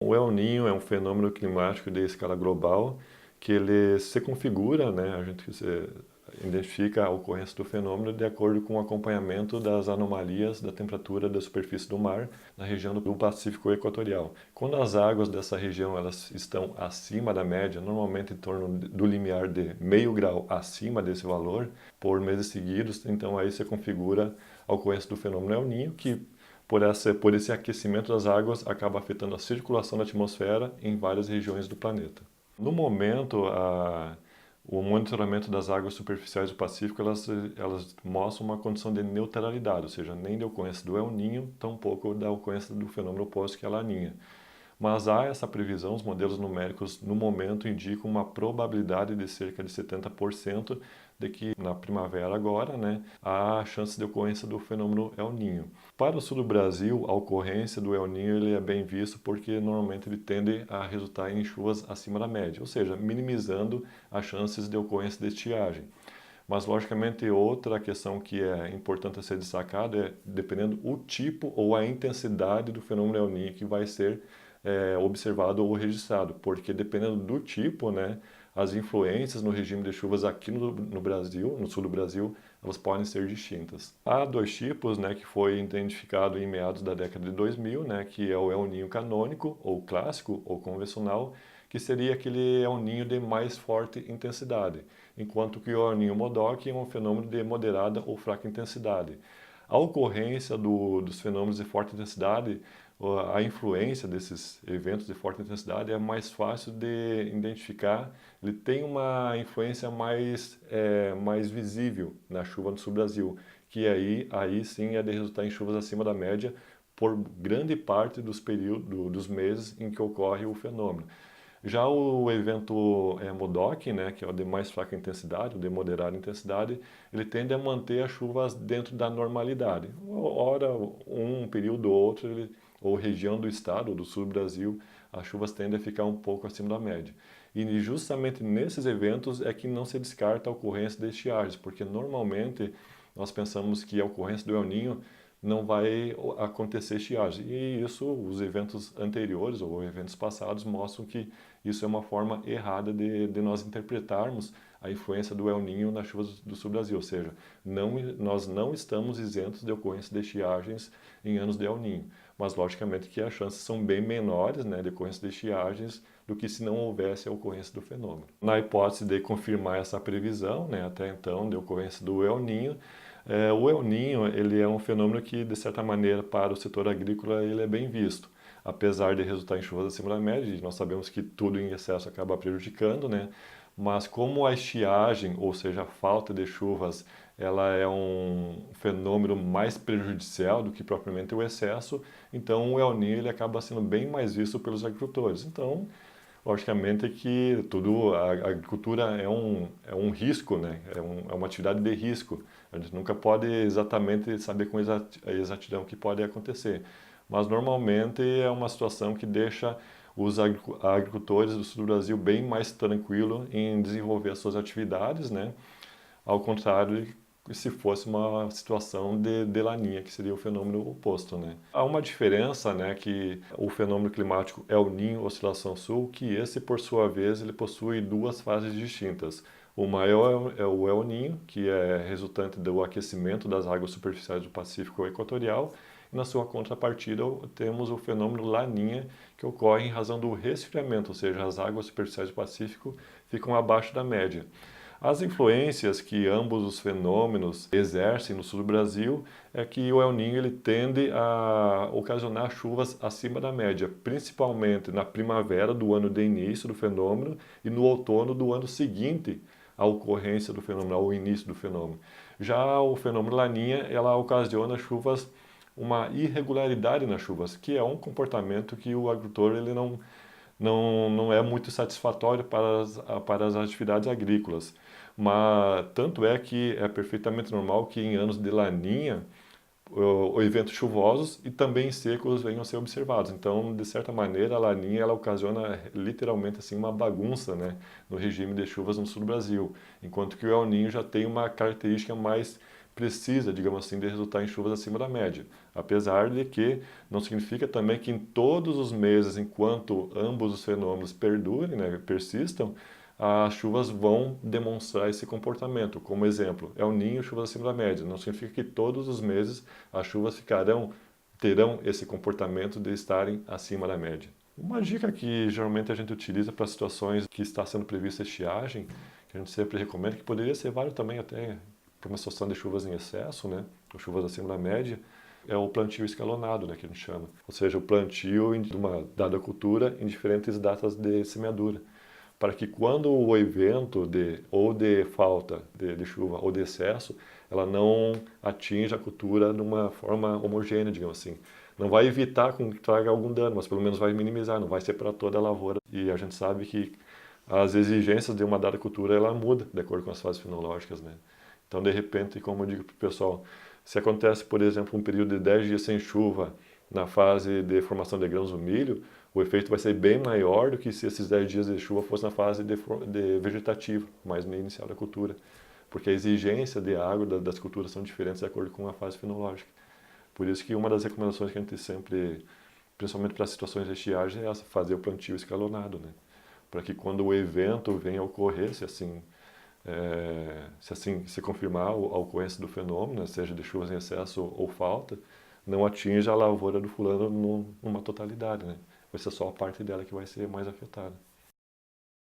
O El Niño é um fenômeno climático de escala global que ele se configura, né, a gente identifica a ocorrência do fenômeno de acordo com o acompanhamento das anomalias da temperatura da superfície do mar na região do Pacífico Equatorial. Quando as águas dessa região elas estão acima da média, normalmente em torno do limiar de meio grau acima desse valor, por meses seguidos, então aí se configura a ocorrência do fenômeno El Niño, que por esse aquecimento das águas, acaba afetando a circulação da atmosfera em várias regiões do planeta. No momento, o monitoramento das águas superficiais do Pacífico, elas mostram uma condição de neutralidade, ou seja, nem da ocorrência do El Niño, tampouco da ocorrência do fenômeno oposto, que é a Laninha. Mas há essa previsão, os modelos numéricos no momento indicam uma probabilidade de cerca de 70% de que na primavera agora, né, há chance de ocorrência do fenômeno El Niño. Para o sul do Brasil, a ocorrência do El Niño ele é bem visto porque normalmente ele tende a resultar em chuvas acima da média, ou seja, minimizando as chances de ocorrência de estiagem. Mas, logicamente, outra questão que é importante a ser destacada é, dependendo o tipo ou a intensidade do fenômeno El Niño que vai ser observado ou registrado, porque dependendo do tipo, né, as influências no regime de chuvas aqui no Brasil, no sul do Brasil, elas podem ser distintas. Há dois tipos, né, que foi identificado em meados da década de 2000, né, que é o El Niño canônico, ou clássico, ou convencional, que seria aquele El Niño de mais forte intensidade, enquanto que o El Niño Modoc é um fenômeno de moderada ou fraca intensidade. A ocorrência dos fenômenos de forte intensidade, a influência desses eventos de forte intensidade é mais fácil de identificar, ele tem uma influência mais visível na chuva no sul-Brasil, que aí sim é de resultar em chuvas acima da média por grande parte dos meses em que ocorre o fenômeno. Já o evento Modoc, né, que é o de mais fraca intensidade, o de moderada intensidade, ele tende a manter as chuvas dentro da normalidade. Ora, um período ou outro, ou região do estado, ou do sul do Brasil, as chuvas tendem a ficar um pouco acima da média. E justamente nesses eventos é que não se descarta a ocorrência de estiagens, porque normalmente nós pensamos que a ocorrência do El Niño não vai acontecer estiagem. E isso, os eventos anteriores ou eventos passados mostram que isso é uma forma errada de nós interpretarmos a influência do El Niño nas chuvas do sul do Brasil, ou seja, nós não estamos isentos de ocorrência de estiagens em anos de El Niño, mas logicamente que as chances são bem menores, né, de ocorrência de estiagens do que se não houvesse a ocorrência do fenômeno. Na hipótese de confirmar essa previsão, né, até então, de ocorrência do El Niño, o El Niño ele é um fenômeno que, de certa maneira, para o setor agrícola, ele é bem visto. Apesar de resultar em chuvas acima da média, nós sabemos que tudo em excesso acaba prejudicando, né? Mas como a estiagem, ou seja, a falta de chuvas, ela é um fenômeno mais prejudicial do que propriamente o excesso, então o El Niño ele acaba sendo bem mais visto pelos agricultores. Então, logicamente que a agricultura é um risco, né? É uma atividade de risco. A gente nunca pode exatamente saber com exatidão o que pode acontecer. Mas normalmente é uma situação que deixa os agricultores do sul do Brasil bem mais tranquilo em desenvolver as suas atividades, né? Ao contrário se fosse uma situação de laninha, que seria o fenômeno oposto, né? Há uma diferença, né, que o fenômeno climático El Niño Oscilação Sul, que esse, por sua vez, ele possui duas fases distintas. O maior é o El Niño, que é resultante do aquecimento das águas superficiais do Pacífico Equatorial, e na sua contrapartida temos o fenômeno Laninha, que ocorre em razão do resfriamento, ou seja, as águas superficiais do Pacífico ficam abaixo da média. As influências que ambos os fenômenos exercem no sul do Brasil é que o El Niño ele tende a ocasionar chuvas acima da média, principalmente na primavera do ano de início do fenômeno e no outono do ano seguinte à ocorrência do fenômeno, ao início do fenômeno. Já o fenômeno Laninha, ela ocasiona chuvas, uma irregularidade nas chuvas, que é um comportamento que o agricultor ele não é muito satisfatório para as atividades agrícolas. Mas tanto é que é perfeitamente normal que em anos de laninha eventos chuvosos e também secos venham a ser observados. Então, de certa maneira, a laninha ela ocasiona literalmente assim uma bagunça, né, no regime de chuvas no sul do Brasil, enquanto que o El Niño já tem uma característica mais precisa, digamos assim, de resultar em chuvas acima da média. Apesar de que não significa também que em todos os meses, enquanto ambos os fenômenos perdurem, né, persistam, as chuvas vão demonstrar esse comportamento. Como exemplo, El Niño, chuvas acima da média. Não significa que todos os meses as chuvas terão esse comportamento de estarem acima da média. Uma dica que geralmente a gente utiliza para situações que está sendo prevista estiagem, que a gente sempre recomenda, que poderia ser válido também até para uma situação de chuvas em excesso, né, ou chuvas acima da média, é o plantio escalonado, né, que a gente chama. Ou seja, o plantio de uma dada cultura em diferentes datas de semeadura, para que quando o evento ou de falta de chuva ou de excesso, ela não atinja a cultura de uma forma homogênea, digamos assim. Não vai evitar que traga algum dano, mas pelo menos vai minimizar, não vai ser para toda a lavoura. E a gente sabe que as exigências de uma dada cultura, ela muda de acordo com as fases fenológicas, né? Então, de repente, como eu digo para o pessoal, se acontece, por exemplo, um período de 10 dias sem chuva na fase de formação de grãos do milho, o efeito vai ser bem maior do que se esses 10 dias de chuva fosse na fase de vegetativa, mais no inicial da cultura. Porque a exigência de água das culturas são diferentes de acordo com a fase fenológica. Por isso que uma das recomendações que a gente sempre, principalmente para situações de estiagem, é essa, fazer o plantio escalonado, né? Para que quando o evento venha a ocorrer, se assim se confirmar a ocorrência do fenômeno, né, seja de chuvas em excesso ou falta, não atinja a lavoura do fulano numa totalidade, né? Vai ser só a parte dela que vai ser mais afetada.